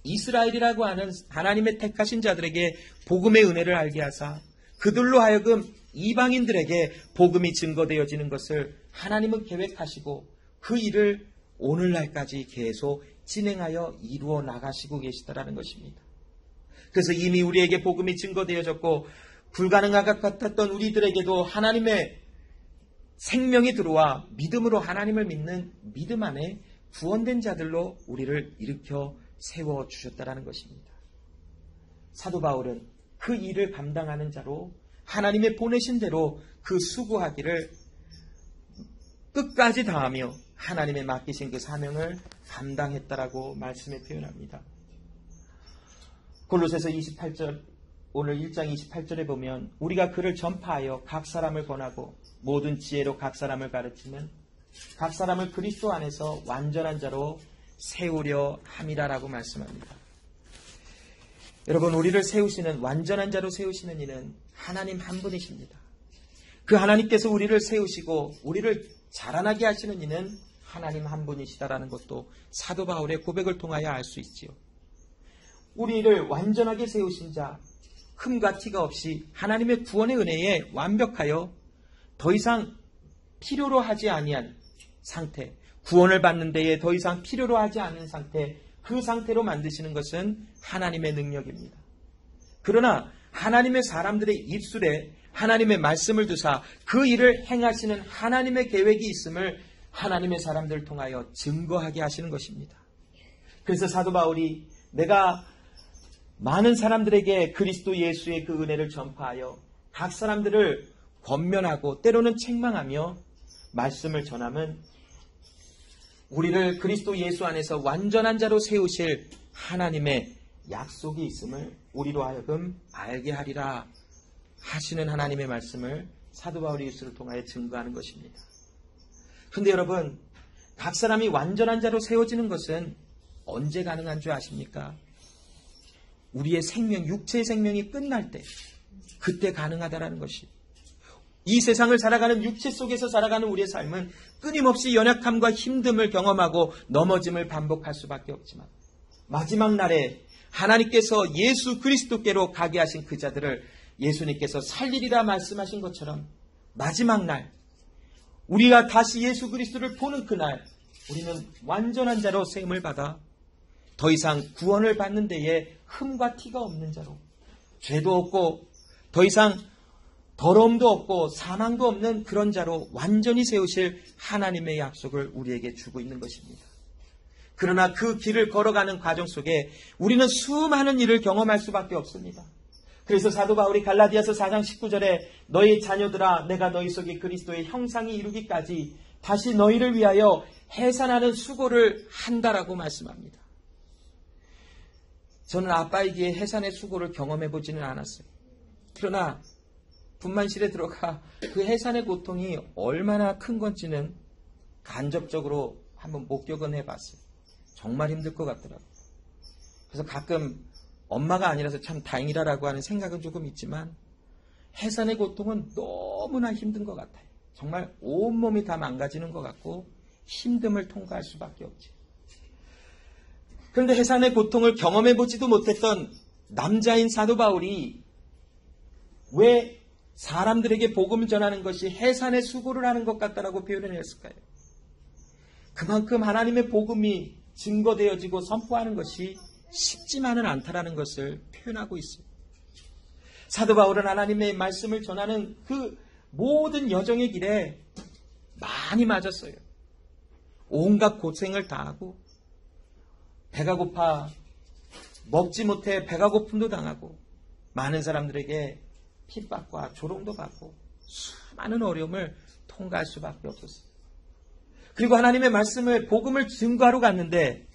이스라엘이라고 하는 하나님의 택하신 자들에게 복음의 은혜를 알게 하사 그들로 하여금 이방인들에게 복음이 증거되어지는 것을 하나님은 계획하시고 그 일을 오늘날까지 계속 진행하여 이루어 나가시고 계시다라는 것입니다. 그래서 이미 우리에게 복음이 증거되어졌고 불가능한 것 같았던 우리들에게도 하나님의 생명이 들어와 믿음으로 하나님을 믿는 믿음 안에 구원된 자들로 우리를 일으켜 세워주셨다라는 것입니다. 사도 바울은 그 일을 감당하는 자로 하나님의 보내신 대로 그 수고하기를 끝까지 다하며 하나님의 맡기신 그 사명을 감당했다라고 말씀에 표현합니다. 골로새서 28절, 오늘 1장 28절에 보면 우리가 그를 전파하여 각 사람을 권하고 모든 지혜로 각 사람을 가르치면 각 사람을 그리스도 안에서 완전한 자로 세우려 함이라라고 말씀합니다. 여러분, 우리를 세우시는, 완전한 자로 세우시는 이는 하나님 한 분이십니다. 그 하나님께서 우리를 세우시고 우리를 자라나게 하시는 이는 하나님 한 분이시다라는 것도 사도 바울의 고백을 통하여 알 수 있지요. 우리를 완전하게 세우신 자, 흠과 티가 없이 하나님의 구원의 은혜에 완벽하여 더 이상 필요로 하지 아니한 상태, 구원을 받는 데에 더 이상 필요로 하지 않은 상태, 그 상태로 만드시는 것은 하나님의 능력입니다. 그러나 하나님의 사람들의 입술에 하나님의 말씀을 두사 그 일을 행하시는 하나님의 계획이 있음을 하나님의 사람들을 통하여 증거하게 하시는 것입니다. 그래서 사도 바울이 내가 많은 사람들에게 그리스도 예수의 그 은혜를 전파하여 각 사람들을 권면하고 때로는 책망하며 말씀을 전함은 우리를 그리스도 예수 안에서 완전한 자로 세우실 하나님의 약속이 있음을 우리로 하여금 알게 하리라 하시는 하나님의 말씀을 사도 바울의 입술을 통하여 증거하는 것입니다. 그런데 여러분, 각 사람이 완전한 자로 세워지는 것은 언제 가능한 줄 아십니까? 우리의 생명, 육체의 생명이 끝날 때, 그때 가능하다라는 것이. 이 세상을 살아가는 육체 속에서 살아가는 우리의 삶은 끊임없이 연약함과 힘듦을 경험하고 넘어짐을 반복할 수밖에 없지만 마지막 날에 하나님께서 예수 그리스도께로 가게 하신 그 자들을 예수님께서 살리리라 말씀하신 것처럼 마지막 날 우리가 다시 예수 그리스도를 보는 그날 우리는 완전한 자로 세움을 받아 더 이상 구원을 받는 데에 흠과 티가 없는 자로 죄도 없고 더 이상 더러움도 없고 사망도 없는 그런 자로 완전히 세우실 하나님의 약속을 우리에게 주고 있는 것입니다. 그러나 그 길을 걸어가는 과정 속에 우리는 수많은 일을 경험할 수밖에 없습니다. 그래서 사도 바울이 갈라디아서 4장 19절에 너희 자녀들아 내가 너희 속에 그리스도의 형상이 이루기까지 다시 너희를 위하여 해산하는 수고를 한다라고 말씀합니다. 저는 아빠이기에 해산의 수고를 경험해 보지는 않았어요. 그러나 분만실에 들어가 그 해산의 고통이 얼마나 큰 건지는 간접적으로 한번 목격은 해봤어요. 정말 힘들 것 같더라고요. 그래서 가끔 엄마가 아니라서 참 다행이라고 하는 생각은 조금 있지만 해산의 고통은 너무나 힘든 것 같아요. 정말 온몸이 다 망가지는 것 같고 힘듦을 통과할 수밖에 없지. 그런데 해산의 고통을 경험해보지도 못했던 남자인 사도 바울이 왜 사람들에게 복음을 전하는 것이 해산의 수고를 하는 것 같다라고 표현을 했을까요? 그만큼 하나님의 복음이 증거되어지고 선포하는 것이 쉽지만은 않다라는 것을 표현하고 있습니다. 사도 바울은 하나님의 말씀을 전하는 그 모든 여정의 길에 많이 맞았어요. 온갖 고생을 다하고 배가 고파 먹지 못해 배가 고픔도 당하고 많은 사람들에게 핍박과 조롱도 받고 수많은 어려움을 통과할 수밖에 없었어요. 그리고 하나님의 말씀을 복음을 증거하러 갔는데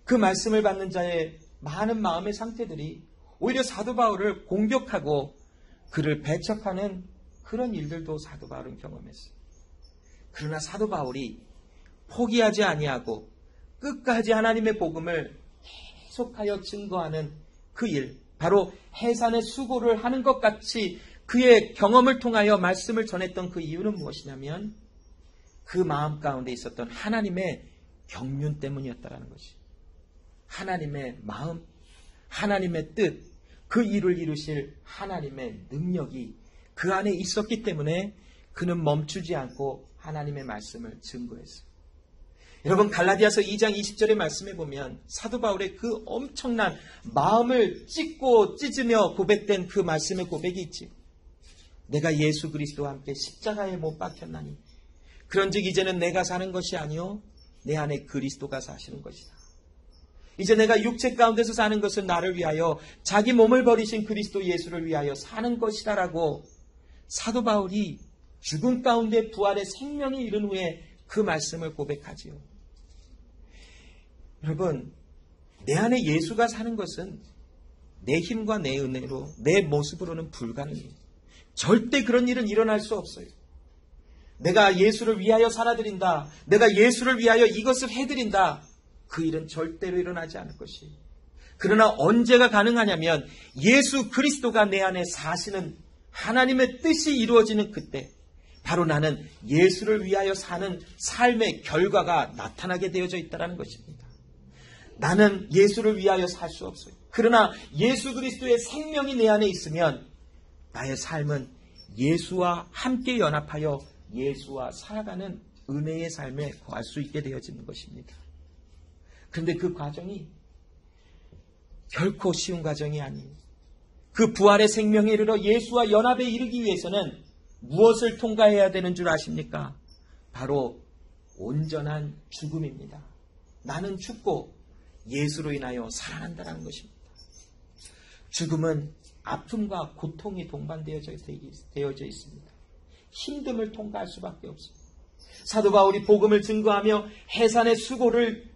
그 말씀을 받는 자의 많은 마음의 상태들이 오히려 사도 바울을 공격하고 그를 배척하는 그런 일들도 사도 바울은 경험했어요. 그러나 사도 바울이 포기하지 아니하고 끝까지 하나님의 복음을 계속하여 증거하는 그 일, 바로 해산의 수고를 하는 것 같이 그의 경험을 통하여 말씀을 전했던 그 이유는 무엇이냐면 그 마음 가운데 있었던 하나님의 경륜 때문이었다는 것이. 하나님의 마음, 하나님의 뜻, 그 일을 이루실 하나님의 능력이 그 안에 있었기 때문에 그는 멈추지 않고 하나님의 말씀을 증거했어요. 여러분 갈라디아서 2장 20절의 말씀에 보면 사도 바울의 그 엄청난 마음을 찢고 찢으며 고백된 그 말씀의 고백이 있지요. 내가 예수 그리스도와 함께 십자가에 못 박혔나니 그런즉 이제는 내가 사는 것이 아니요 내 안에 그리스도가 사시는 것이다. 이제 내가 육체 가운데서 사는 것은 나를 위하여 자기 몸을 버리신 그리스도 예수를 위하여 사는 것이다라고 사도 바울이 죽음 가운데 부활의 생명이 이른 후에 그 말씀을 고백하지요. 여러분, 내 안에 예수가 사는 것은 내 힘과 내 은혜로 내 모습으로는 불가능해요. 절대 그런 일은 일어날 수 없어요. 내가 예수를 위하여 살아드린다. 내가 예수를 위하여 이것을 해드린다. 그 일은 절대로 일어나지 않을 것이에요. 그러나 언제가 가능하냐면 예수 그리스도가 내 안에 사시는 하나님의 뜻이 이루어지는 그때 바로 나는 예수를 위하여 사는 삶의 결과가 나타나게 되어져 있다는 것입니다. 나는 예수를 위하여 살 수 없어요. 그러나 예수 그리스도의 생명이 내 안에 있으면 나의 삶은 예수와 함께 연합하여 예수와 살아가는 은혜의 삶에 거할 수 있게 되어지는 것입니다. 그런데 그 과정이 결코 쉬운 과정이 아니에요. 그 부활의 생명에 이르러 예수와 연합에 이르기 위해서는 무엇을 통과해야 되는 줄 아십니까? 바로 온전한 죽음입니다. 나는 죽고 예수로 인하여 살아난다는 것입니다. 죽음은 아픔과 고통이 동반되어져 있습니다. 힘듦을 통과할 수밖에 없습니다. 사도 바울이 복음을 증거하며 해산의 수고를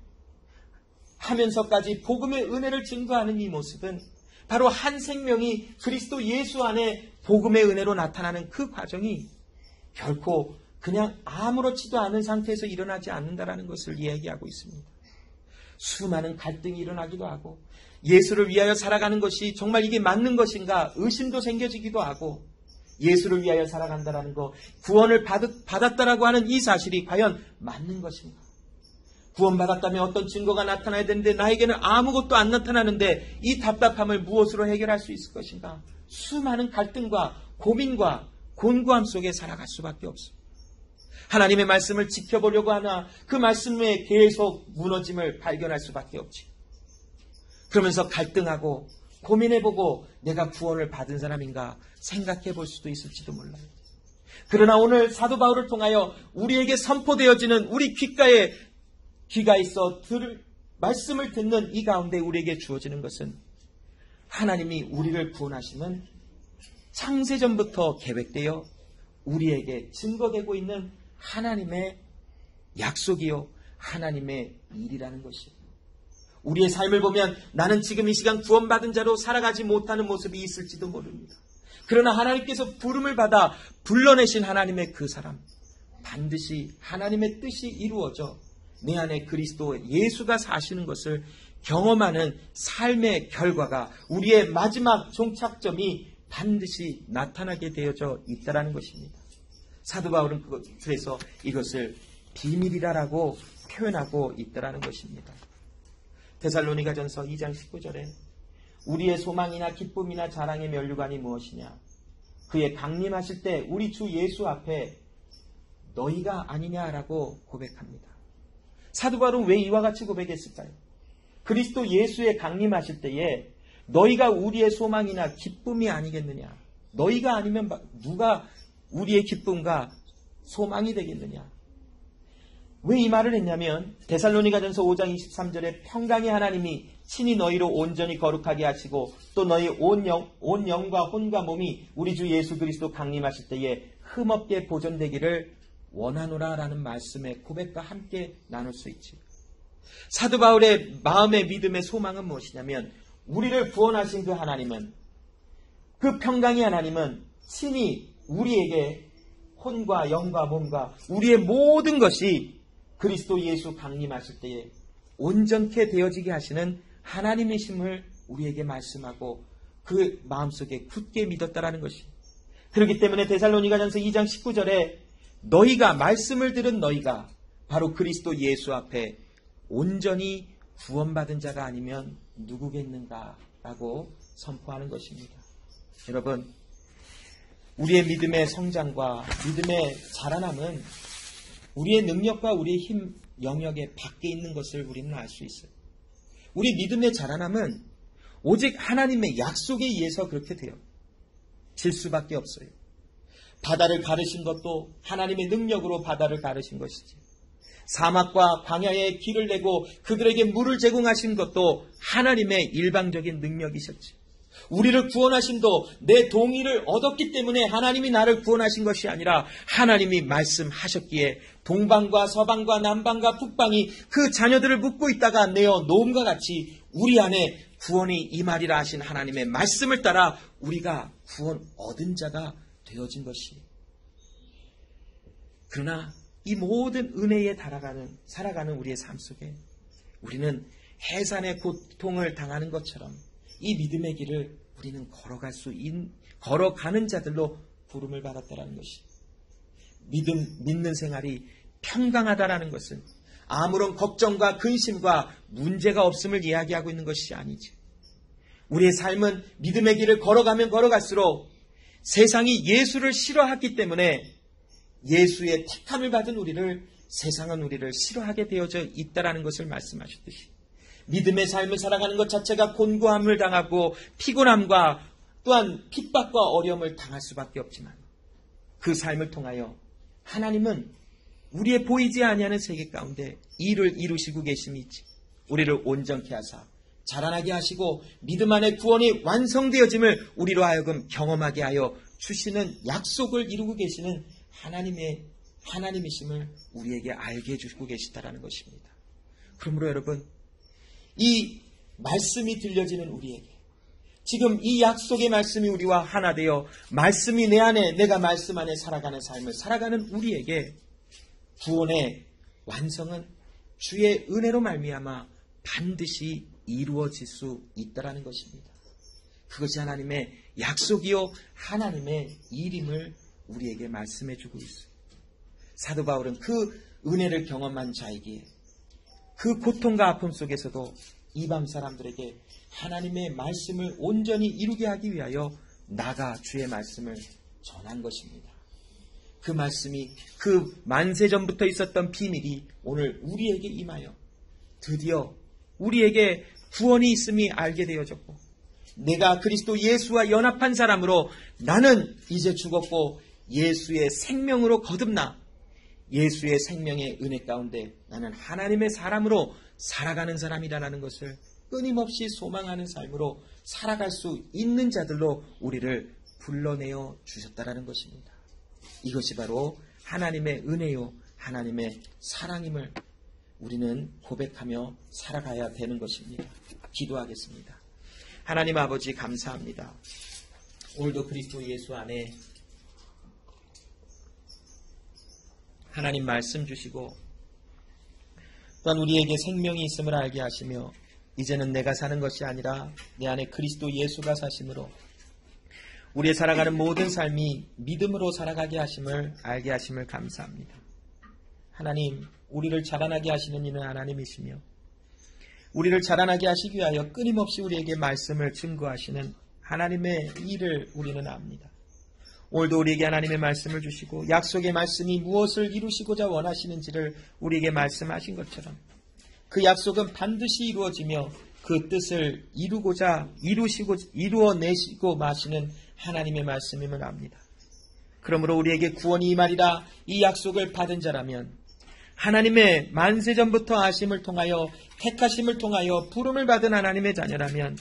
하면서까지 복음의 은혜를 증거하는 이 모습은 바로 한 생명이 그리스도 예수 안에 복음의 은혜로 나타나는 그 과정이 결코 그냥 아무렇지도 않은 상태에서 일어나지 않는다는 것을 이야기하고 있습니다. 수많은 갈등이 일어나기도 하고 예수를 위하여 살아가는 것이 정말 이게 맞는 것인가 의심도 생겨지기도 하고 예수를 위하여 살아간다는 것, 구원을 받았다라고 하는 이 사실이 과연 맞는 것인가? 구원받았다면 어떤 증거가 나타나야 되는데 나에게는 아무것도 안 나타나는데 이 답답함을 무엇으로 해결할 수 있을 것인가? 수많은 갈등과 고민과 곤고함 속에 살아갈 수밖에 없습니다. 하나님의 말씀을 지켜보려고 하나 그 말씀에 계속 무너짐을 발견할 수밖에 없지. 그러면서 갈등하고 고민해보고 내가 구원을 받은 사람인가 생각해볼 수도 있을지도 몰라요. 그러나 오늘 사도 바울을 통하여 우리에게 선포되어지는 우리 귓가에 귀가 있어 말씀을 듣는 이 가운데 우리에게 주어지는 것은 하나님이 우리를 구원하시는 창세전부터 계획되어 우리에게 증거되고 있는 하나님의 약속이요 하나님의 일이라는 것이에요. 우리의 삶을 보면 나는 지금 이 시간 구원받은 자로 살아가지 못하는 모습이 있을지도 모릅니다. 그러나 하나님께서 부름을 받아 불러내신 하나님의 그 사람, 반드시 하나님의 뜻이 이루어져 내 안에 그리스도 예수가 사시는 것을 경험하는 삶의 결과가 우리의 마지막 종착점이 반드시 나타나게 되어져 있다는 것입니다. 사도 바울은 그래서 이것을 비밀이라고 표현하고 있다는 것입니다. 데살로니가전서 2장 19절에 우리의 소망이나 기쁨이나 자랑의 면류관이 무엇이냐? 그의 강림하실 때 우리 주 예수 앞에 너희가 아니냐라고 고백합니다. 사도 바울은 왜 이와 같이 고백했을까요? 그리스도 예수의 강림하실 때에 너희가 우리의 소망이나 기쁨이 아니겠느냐? 너희가 아니면 누가 우리의 기쁨과 소망이 되겠느냐? 왜 이 말을 했냐면 데살로니가전서 5장 23절에 평강의 하나님이 친히 너희로 온전히 거룩하게 하시고 또 너희 온 영과 혼과 몸이 우리 주 예수 그리스도 강림하실 때에 흠없게 보존되기를 원하노라라는 말씀의 고백과 함께 나눌 수 있지. 사도 바울의 마음의 믿음의 소망은 무엇이냐면 우리를 구원하신 그 하나님은, 그 평강의 하나님은 친히 우리에게 혼과 영과 몸과 우리의 모든 것이 그리스도 예수 강림하실 때에 온전케 되어지게 하시는 하나님이심을 우리에게 말씀하고 그 마음속에 굳게 믿었다라는 것이. 그렇기 때문에 데살로니가전서 2장 19절에 너희가, 말씀을 들은 너희가 바로 그리스도 예수 앞에 온전히 구원받은 자가 아니면 누구겠는가라고 선포하는 것입니다. 여러분, 우리의 믿음의 성장과 믿음의 자라남은 우리의 능력과 우리의 힘 영역에 밖에 있는 것을 우리는 알 수 있어요. 우리 믿음의 자라남은 오직 하나님의 약속에 의해서 그렇게 돼요. 질 수밖에 없어요. 바다를 가르신 것도 하나님의 능력으로 바다를 가르신 것이지. 사막과 광야에 길을 내고 그들에게 물을 제공하신 것도 하나님의 일방적인 능력이셨지. 우리를 구원하심도 내 동의를 얻었기 때문에 하나님이 나를 구원하신 것이 아니라 하나님이 말씀하셨기에 동방과 서방과 남방과 북방이 그 자녀들을 묻고 있다가 내어 놓음과 같이 우리 안에 구원이 임하리라 하신 하나님의 말씀을 따라 우리가 구원 얻은 자가 되어진 것이. 그러나 이 모든 은혜에 살아가는 우리의 삶 속에 우리는 해산의 고통을 당하는 것처럼 이 믿음의 길을 우리는 걸어가는 자들로 부름을 받았다라는 것이. 믿는 생활이 평강하다라는 것은 아무런 걱정과 근심과 문제가 없음을 이야기하고 있는 것이 아니지. 우리의 삶은 믿음의 길을 걸어가면 걸어갈수록 세상이 예수를 싫어하기 때문에 예수의 택함을 받은 세상은 우리를 싫어하게 되어져 있다라는 것을 말씀하셨듯이 믿음의 삶을 살아가는 것 자체가 곤고함을 당하고 피곤함과 또한 핍박과 어려움을 당할 수밖에 없지만 그 삶을 통하여 하나님은 우리의 보이지 아니하는 세계 가운데 일을 이루시고 계심이 있지. 우리를 온전케 하사 자라나게 하시고 믿음 안에 구원이 완성되어짐을 우리로 하여금 경험하게 하여 주시는 약속을 이루고 계시는 하나님이심을 우리에게 알게 해주시고 계시다라는 것입니다. 그러므로 여러분, 이 말씀이 들려지는 우리에게, 지금 이 약속의 말씀이 우리와 하나 되어 말씀이 내 안에, 내가 말씀 안에 살아가는 삶을 살아가는 우리에게 구원의 완성은 주의 은혜로 말미암아 반드시 이루어질 수 있다라는 것입니다. 그것이 하나님의 약속이요 하나님의 일임을 우리에게 말씀해 주고 있어요. 사도 바울은 그 은혜를 경험한 자이기에 그 고통과 아픔 속에서도 이방 사람들에게 하나님의 말씀을 온전히 이루게 하기 위하여 나가 주의 말씀을 전한 것입니다. 그 말씀이, 그 만세전부터 있었던 비밀이 오늘 우리에게 임하여 드디어 우리에게 구원이 있음이 알게 되어졌고, 내가 그리스도 예수와 연합한 사람으로 나는 이제 죽었고 예수의 생명으로 거듭나 예수의 생명의 은혜 가운데 나는 하나님의 사람으로 살아가는 사람이라는 것을 끊임없이 소망하는 삶으로 살아갈 수 있는 자들로 우리를 불러내어 주셨다라는 것입니다. 이것이 바로 하나님의 은혜요, 하나님의 사랑임을 우리는 고백하며 살아가야 되는 것입니다. 기도하겠습니다. 하나님 아버지 감사합니다. 오늘도 그리스도 예수 안에 하나님 말씀 주시고 또한 우리에게 생명이 있음을 알게 하시며 이제는 내가 사는 것이 아니라 내 안에 그리스도 예수가 사심으로 우리의 살아가는 모든 삶이 믿음으로 살아가게 하심을 알게 하심을 감사합니다. 하나님, 우리를 자라나게 하시는 이는 하나님이시며 우리를 자라나게 하시기 위하여 끊임없이 우리에게 말씀을 증거하시는 하나님의 일을 우리는 압니다. 오늘도 우리에게 하나님의 말씀을 주시고 약속의 말씀이 무엇을 이루시고자 원하시는지를 우리에게 말씀하신 것처럼 그 약속은 반드시 이루어지며 그 뜻을 이루어내시고 마시는 하나님의 말씀임을 압니다. 그러므로 우리에게 구원이 임하리라 이 약속을 받은 자라면 하나님의 만세전부터 아심을 통하여 택하심을 통하여 부름을 받은 하나님의 자녀라면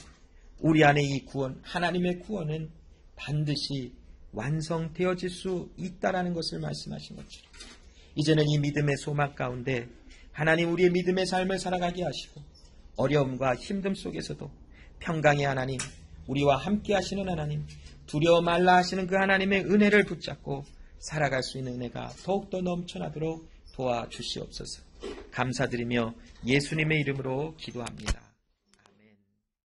우리 안에 이 구원, 하나님의 구원은 반드시 완성되어질 수 있다라는 것을 말씀하신 것처럼 이제는 이 믿음의 소망 가운데 하나님 우리의 믿음의 삶을 살아가게 하시고 어려움과 힘듦 속에서도 평강의 하나님, 우리와 함께 하시는 하나님, 두려워 말라 하시는 그 하나님의 은혜를 붙잡고 살아갈 수 있는 은혜가 더욱더 넘쳐나도록 도와주시옵소서. 감사드리며 예수님의 이름으로 기도합니다.